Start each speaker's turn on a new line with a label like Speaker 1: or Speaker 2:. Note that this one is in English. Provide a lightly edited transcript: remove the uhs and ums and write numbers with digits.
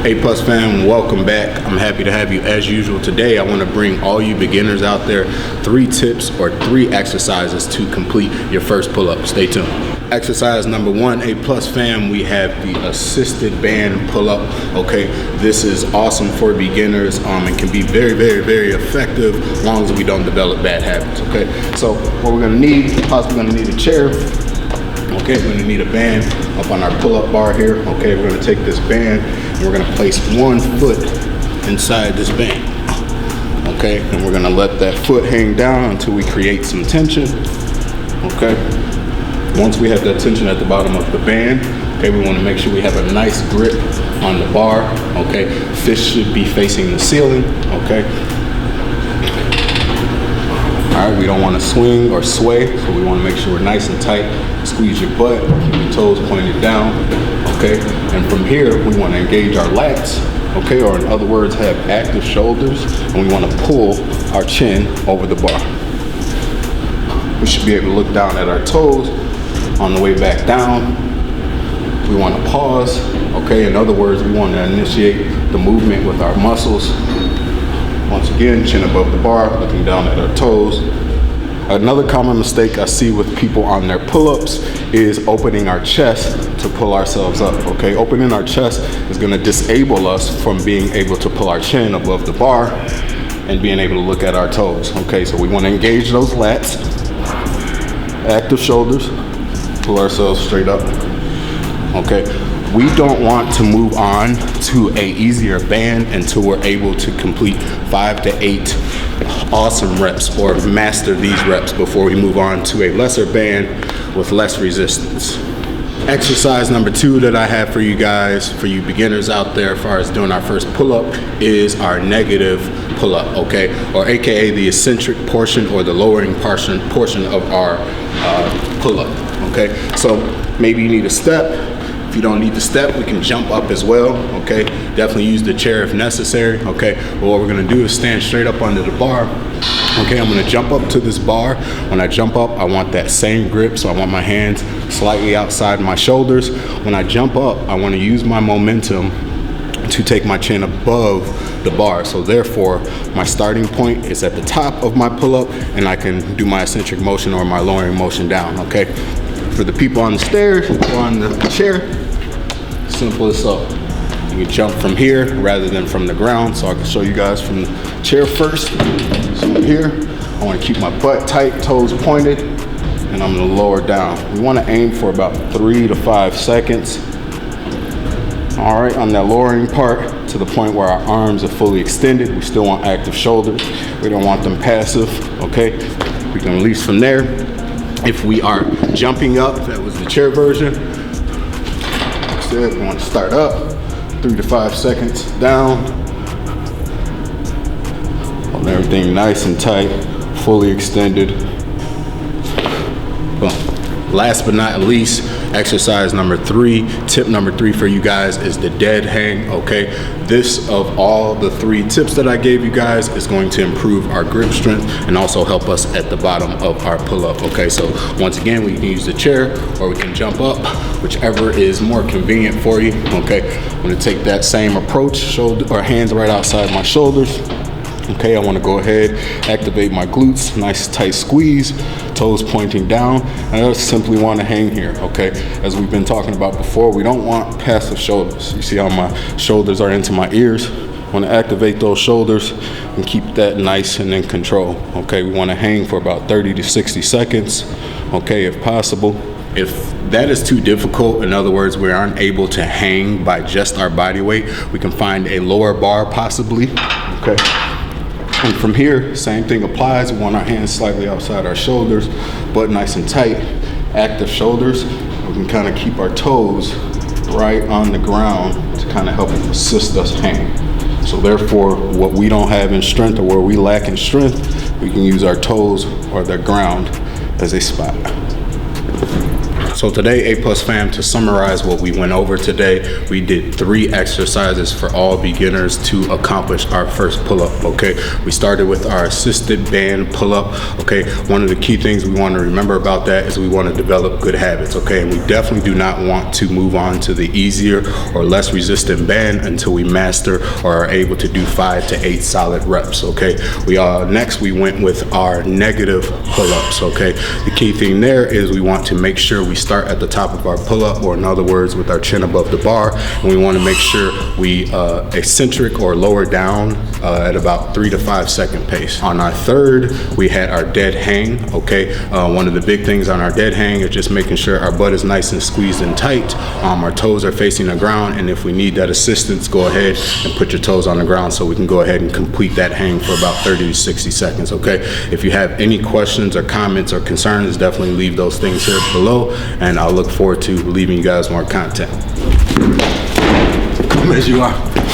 Speaker 1: A Plus fam, welcome back. I'm happy to have you as usual. Today I want to bring all you beginners out there 3 tips or 3 exercises to complete your first pull-up. Stay tuned. Exercise number 1, A Plus fam, we have the assisted band pull-up. Okay, this is awesome for beginners and can be very effective as long as we don't develop bad habits. Okay, so what we're going to need, possibly going to need a chair. Okay, we're going to need a band up on our pull-up bar here. Okay, we're going to take this band and we're going to place 1 foot inside this band. Okay, and we're going to let that foot hang down until we create some tension. Okay, once we have that tension at the bottom of the band, okay, we want to make sure we have a nice grip on the bar. Okay, fist should be facing the ceiling. Okay. All right, we don't want to swing or sway, so we want to make sure we're nice and tight. Squeeze your butt, keep your toes pointed down, okay? And from here, we want to engage our lats, okay? Or in other words, have active shoulders, and we want to pull our chin over the bar. We should be able to look down at our toes on the way back down. We want to pause, okay? In other words, we want to initiate the movement with our muscles. Once again, chin above the bar, looking down at our toes. Another common mistake I see with people on their pull-ups is opening our chest to pull ourselves up, okay? Opening our chest is gonna disable us from being able to pull our chin above the bar and being able to look at our toes, okay? So we wanna engage those lats, active shoulders, pull ourselves straight up, okay? We don't want to move on to a easier band until we're able to complete 5 to 8 awesome reps or master these reps before we move on to a lesser band with less resistance. Exercise number 2 that I have for you guys, for you beginners out there as far as doing our first pull-up, is our negative pull-up, okay? Or AKA the eccentric portion or the lowering portion of our pull-up, okay? So maybe you need a step. If you don't need the step, we can jump up as well, okay? Definitely use the chair if necessary, okay? But what we're gonna do is stand straight up under the bar. Okay, I'm gonna jump up to this bar. When I jump up, I want that same grip, so I want my hands slightly outside my shoulders. When I jump up, I wanna use my momentum to take my chin above the bar. So therefore, my starting point is at the top of my pull-up, and I can do my eccentric motion or my lowering motion down, okay? For the people on the stairs or on the chair, simple as so. You can jump from here rather than from the ground, so I can show you guys from the chair first. So I'm here, I want to keep my butt tight, toes pointed, and I'm going to lower down. We want to aim for about 3 to 5 seconds. All right, on that lowering part, to the point where our arms are fully extended. We still want active shoulders. We don't want them passive, okay? We can release from there. If we are jumping up, that was the chair version. Instead, we want to start up, 3 to 5 seconds down. Hold everything nice and tight, fully extended. Boom. Last but not least, exercise number 3, tip number 3 for you guys is the dead hang, okay? This, of all the 3 tips that I gave you guys, is going to improve our grip strength and also help us at the bottom of our pull-up, okay? So once again, we can use the chair or we can jump up, whichever is more convenient for you, okay? I'm gonna take that same approach, shoulder or hands right outside my shoulders. Okay, I want to go ahead, activate my glutes, nice tight squeeze, toes pointing down, and I just simply want to hang here, okay? As we've been talking about before, we don't want passive shoulders. You see how my shoulders are into my ears? I want to activate those shoulders and keep that nice and in control, okay? We want to hang for about 30 to 60 seconds, okay, if possible. If that is too difficult, in other words, we aren't able to hang by just our body weight, we can find a lower bar possibly, okay? And from here, same thing applies. We want our hands slightly outside our shoulders, butt nice and tight, active shoulders. We can kind of keep our toes right on the ground to kind of help assist us hang. So therefore, what we don't have in strength or where we lack in strength, we can use our toes or the ground as a spot. So today, A Plus fam, to summarize what we went over today, we did 3 exercises for all beginners to accomplish our first pull-up, okay? We started with our assisted band pull-up, okay? One of the key things we want to remember about that is we want to develop good habits, okay? And we definitely do not want to move on to the easier or less resistant band until we master or are able to do 5 to 8 solid reps, okay? Next we went with our negative pull-ups, okay? The key thing there is we want to make sure we start at the top of our pull-up, or in other words, with our chin above the bar, and we want to make sure we eccentric or lower down at about 3 to 5 second pace. On our third, we had our dead hang, okay? One of the big things on our dead hang is just making sure our butt is nice and squeezed and tight, our toes are facing the ground, and if we need that assistance, go ahead and put your toes on the ground so we can go ahead and complete that hang for about 30 to 60 seconds, okay? If you have any questions or comments or concerns, definitely leave those things here below, and I'll look forward to leaving you guys more content. Come as you are.